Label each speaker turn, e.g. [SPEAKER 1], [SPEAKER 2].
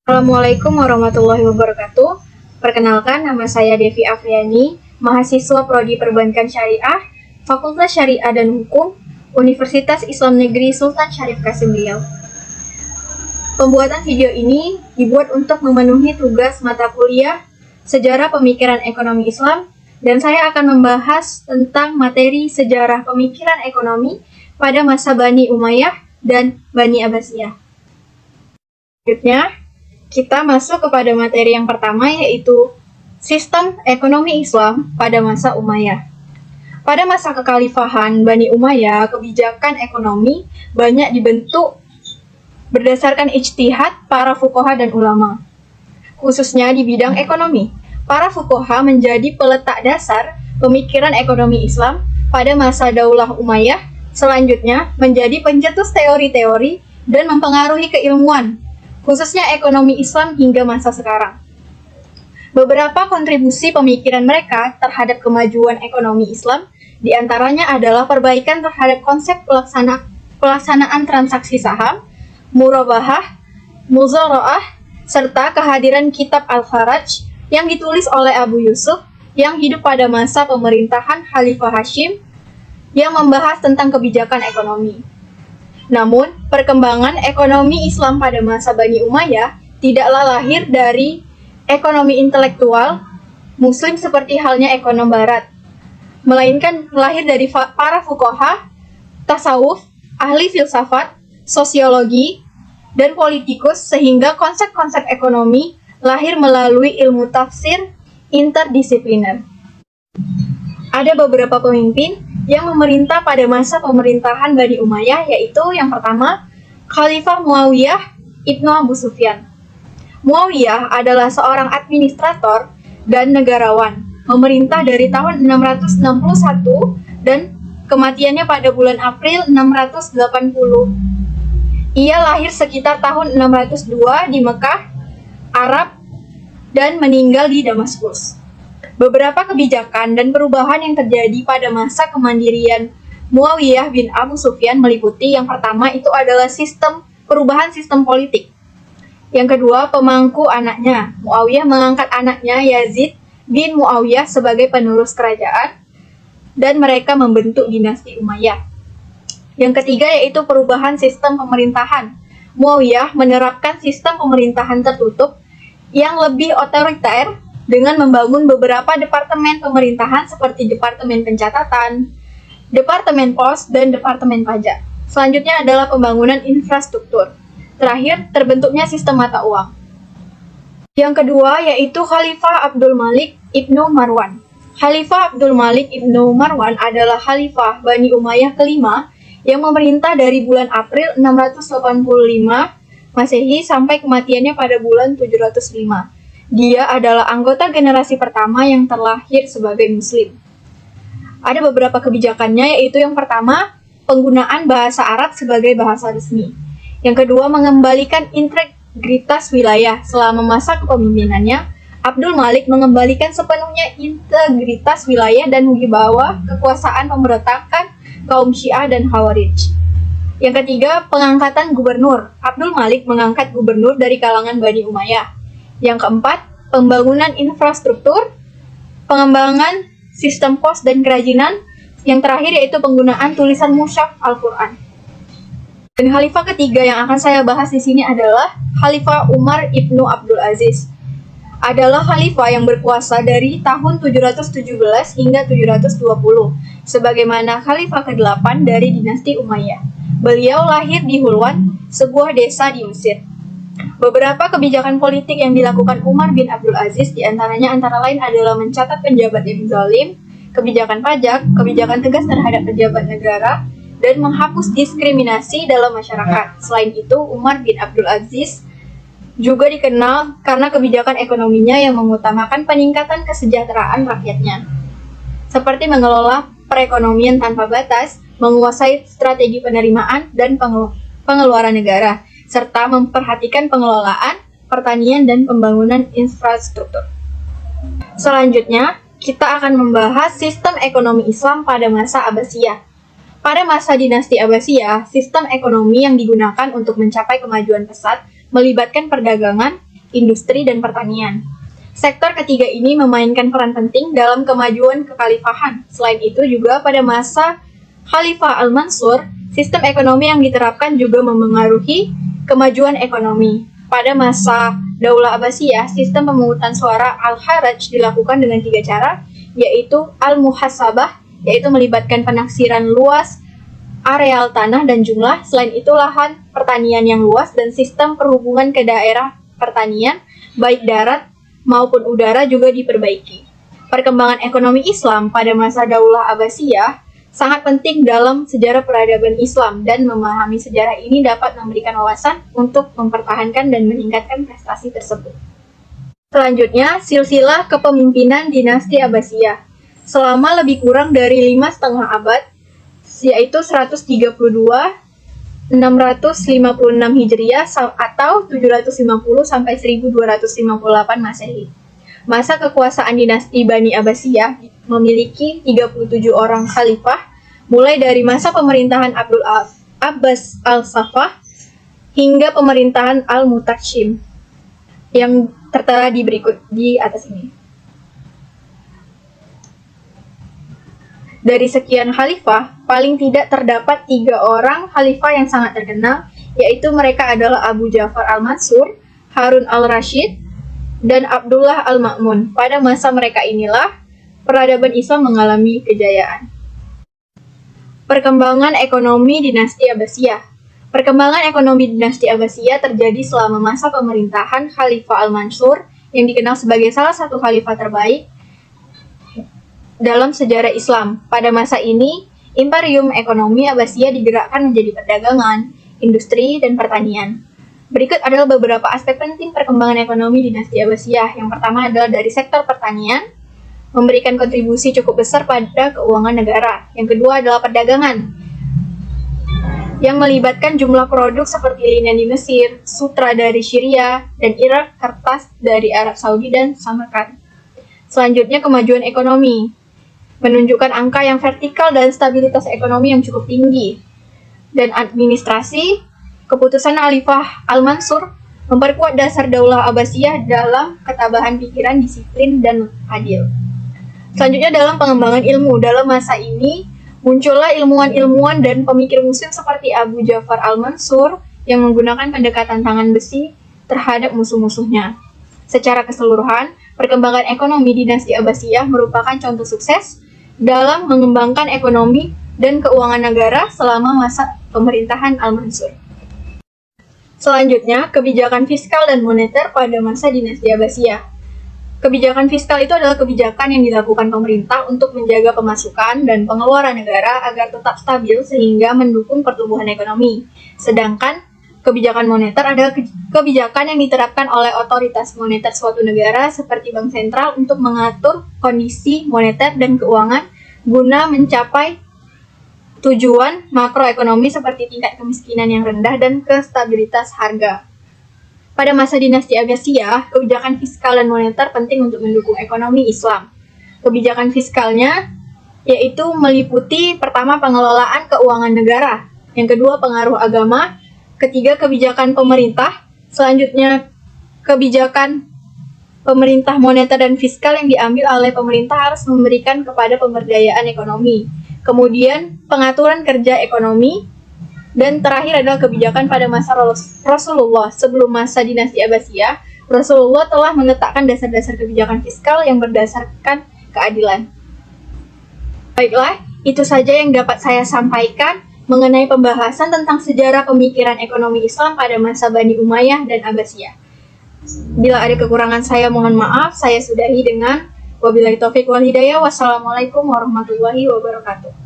[SPEAKER 1] Assalamualaikum warahmatullahi wabarakatuh. Perkenalkan, nama saya Devi Afriani, mahasiswa Prodi Perbankan Syariah, Fakultas Syariah dan Hukum, Universitas Islam Negeri Sultan Syarif Kasim Riau. Pembuatan video ini dibuat untuk memenuhi tugas mata kuliah Sejarah Pemikiran Ekonomi Islam, dan saya akan membahas tentang materi sejarah pemikiran ekonomi pada masa Bani Umayyah dan Bani Abbasiyah. Selanjutnya, kita masuk kepada materi yang pertama, yaitu sistem ekonomi Islam pada masa Umayyah. Pada masa kekhalifahan Bani Umayyah, kebijakan ekonomi banyak dibentuk berdasarkan ijtihad para fuqaha dan ulama. Khususnya di bidang ekonomi, para fuqaha menjadi peletak dasar pemikiran ekonomi Islam pada masa Daulah Umayyah, selanjutnya menjadi pencetus teori-teori dan mempengaruhi keilmuan, khususnya ekonomi Islam hingga masa sekarang. Beberapa kontribusi pemikiran mereka terhadap kemajuan ekonomi Islam diantaranya adalah perbaikan terhadap konsep pelaksanaan transaksi saham, murabahah, muzara'ah, serta kehadiran kitab Al-Faraj yang ditulis oleh Abu Yusuf yang hidup pada masa pemerintahan Khalifah Hashim yang membahas tentang kebijakan ekonomi. Namun, perkembangan ekonomi Islam pada masa Bani Umayyah tidaklah lahir dari ekonomi intelektual Muslim seperti halnya ekonom Barat, melainkan lahir dari para fuqaha, tasawuf, ahli filsafat, sosiologi, dan politikus, sehingga konsep-konsep ekonomi lahir melalui ilmu tafsir interdisipliner. Ada beberapa pemimpin yang memerintah pada masa pemerintahan Bani Umayyah, yaitu yang pertama, Khalifah Muawiyah Ibnu Abu Sufyan. Muawiyah adalah seorang administrator dan negarawan, memerintah dari tahun 661 dan kematiannya pada bulan April 680. Ia lahir sekitar tahun 602 di Mekah, Arab, dan meninggal di Damaskus. Beberapa kebijakan dan perubahan yang terjadi pada masa kemandirian Muawiyah bin Abu Sufyan meliputi yang pertama itu adalah perubahan sistem politik. Yang kedua, pemangku anaknya. Muawiyah mengangkat anaknya Yazid bin Muawiyah sebagai penerus kerajaan dan mereka membentuk dinasti Umayyah. Yang ketiga yaitu perubahan sistem pemerintahan. Muawiyah menerapkan sistem pemerintahan tertutup yang lebih otoriter dengan membangun beberapa departemen pemerintahan seperti Departemen Pencatatan, Departemen Pos, dan Departemen Pajak. Selanjutnya adalah pembangunan infrastruktur. Terakhir, terbentuknya sistem mata uang. Yang kedua yaitu Khalifah Abdul Malik Ibnu Marwan. Khalifah Abdul Malik Ibnu Marwan adalah Khalifah Bani Umayyah kelima yang memerintah dari bulan April 685 Masehi sampai kematiannya pada bulan 705. Dia adalah anggota generasi pertama yang terlahir sebagai Muslim. Ada beberapa kebijakannya, yaitu yang pertama, penggunaan bahasa Arab sebagai bahasa resmi. Yang kedua, mengembalikan integritas wilayah. Selama masa kepemimpinannya, Abdul Malik mengembalikan sepenuhnya integritas wilayah dan wibawa kekuasaan pemberontakan kaum Syiah dan Khawarij. Yang ketiga, pengangkatan gubernur. Abdul Malik mengangkat gubernur dari kalangan Bani Umayyah. Yang keempat, pembangunan infrastruktur, pengembangan sistem pos dan kerajinan. Yang terakhir yaitu penggunaan tulisan mushaf Al-Quran. Dan khalifah ketiga yang akan saya bahas di sini adalah Khalifah Umar Ibnu Abdul Aziz. Adalah khalifah yang berkuasa dari tahun 717 hingga 720, sebagaimana khalifah ke-8 dari dinasti Umayyah. Beliau lahir di Hulwan, sebuah desa di Mesir. Beberapa kebijakan politik yang dilakukan Umar bin Abdul Aziz diantaranya antara lain adalah mencatat penjabat yang zalim, kebijakan pajak, kebijakan tegas terhadap pejabat negara, dan menghapus diskriminasi dalam masyarakat. Selain itu, Umar bin Abdul Aziz juga dikenal karena kebijakan ekonominya yang mengutamakan peningkatan kesejahteraan rakyatnya, seperti mengelola perekonomian tanpa batas, menguasai strategi penerimaan dan pengeluaran negara, serta memperhatikan pengelolaan, pertanian, dan pembangunan infrastruktur. Selanjutnya, kita akan membahas sistem ekonomi Islam pada masa Abbasiyah. Pada masa dinasti Abbasiyah, sistem ekonomi yang digunakan untuk mencapai kemajuan pesat melibatkan perdagangan industri, dan pertanian. Sektor ketiga ini memainkan peran penting dalam kemajuan kekhalifahan. Selain itu juga pada masa Khalifah Al-Mansur, sistem ekonomi yang diterapkan juga memengaruhi kemajuan ekonomi. Pada masa Daulah Abbasiyah, sistem pemungutan suara Al-Haraj dilakukan dengan 3 cara, yaitu Al-Muhasabah, yaitu melibatkan penaksiran luas areal tanah dan jumlah, selain itu lahan pertanian yang luas dan sistem perhubungan ke daerah pertanian, baik darat maupun udara juga diperbaiki. Perkembangan ekonomi Islam pada masa Daulah Abbasiyah sangat penting dalam sejarah peradaban Islam dan memahami sejarah ini dapat memberikan wawasan untuk mempertahankan dan meningkatkan prestasi tersebut. Selanjutnya, silsilah kepemimpinan dinasti Abbasiyah. Selama lebih kurang dari 5,5 abad, yaitu 132 656 Hijriah atau 750 sampai 1258 Masehi. Masa kekuasaan dinasti Bani Abbasiyah memiliki 37 orang khalifah, mulai dari masa pemerintahan Abdul Abbas Al-Saffah hingga pemerintahan Al-Mutakshim yang tertera di atas ini. Dari sekian khalifah, paling tidak terdapat 3 orang khalifah yang sangat terkenal, yaitu mereka adalah Abu Ja'far Al-Mansur, Harun Al-Rashid, dan Abdullah Al-Ma'mun. Pada masa mereka inilah, peradaban Islam mengalami kejayaan. Perkembangan ekonomi dinasti Abbasiyah. Perkembangan ekonomi dinasti Abbasiyah terjadi selama masa pemerintahan Khalifah Al-Mansur, yang dikenal sebagai salah satu khalifah terbaik dalam sejarah Islam. Pada masa ini, imperium ekonomi Abbasiyah digerakkan menjadi perdagangan, industri, dan pertanian. Berikut adalah beberapa aspek penting perkembangan ekonomi dinasti Abbasiyah. Yang pertama adalah dari sektor pertanian, memberikan kontribusi cukup besar pada keuangan negara. Yang kedua adalah perdagangan, yang melibatkan jumlah produk seperti linen di Mesir, sutra dari Syria dan Irak, kertas dari Arab Saudi dan Samarkand. Selanjutnya, kemajuan ekonomi menunjukkan angka yang vertikal dan stabilitas ekonomi yang cukup tinggi. Dan administrasi, keputusan Khalifah Al-Mansur memperkuat dasar Daulah Abbasiyah dalam ketabahan pikiran, disiplin, dan adil. Selanjutnya dalam pengembangan ilmu. Dalam masa ini, muncullah ilmuwan-ilmuwan dan pemikir muslim seperti Abu Ja'far Al-Mansur yang menggunakan pendekatan tangan besi terhadap musuh-musuhnya. Secara keseluruhan, perkembangan ekonomi dinasti Abbasiyah merupakan contoh sukses dalam mengembangkan ekonomi dan keuangan negara selama masa pemerintahan Al-Mansur. Selanjutnya, kebijakan fiskal dan moneter pada masa dinasti Abbasiyah. Kebijakan fiskal itu adalah kebijakan yang dilakukan pemerintah untuk menjaga pemasukan dan pengeluaran negara agar tetap stabil sehingga mendukung pertumbuhan ekonomi. Sedangkan kebijakan moneter adalah kebijakan yang diterapkan oleh otoritas moneter suatu negara seperti bank sentral untuk mengatur kondisi moneter dan keuangan guna mencapai tujuan makroekonomi seperti tingkat kemiskinan yang rendah dan kestabilitas harga. Pada masa dinasti Abbasiyah, kebijakan fiskal dan moneter penting untuk mendukung ekonomi Islam. Kebijakan fiskalnya yaitu meliputi pertama pengelolaan keuangan negara, yang kedua pengaruh agama, ketiga kebijakan pemerintah, selanjutnya kebijakan pemerintah moneter dan fiskal yang diambil oleh pemerintah harus memberikan kepada pemberdayaan ekonomi. Kemudian pengaturan kerja ekonomi, dan terakhir adalah kebijakan pada masa Rasulullah. Sebelum masa dinasti Abbasiyah, Rasulullah telah meletakkan dasar-dasar kebijakan fiskal yang berdasarkan keadilan. Baiklah, itu saja yang dapat saya sampaikan mengenai pembahasan tentang sejarah pemikiran ekonomi Islam pada masa Bani Umayyah dan Abbasiyah. Bila ada kekurangan saya mohon maaf, saya sudahi dengan wabillahi taufiq wal hidayah. Wassalamualaikum warahmatullahi wabarakatuh.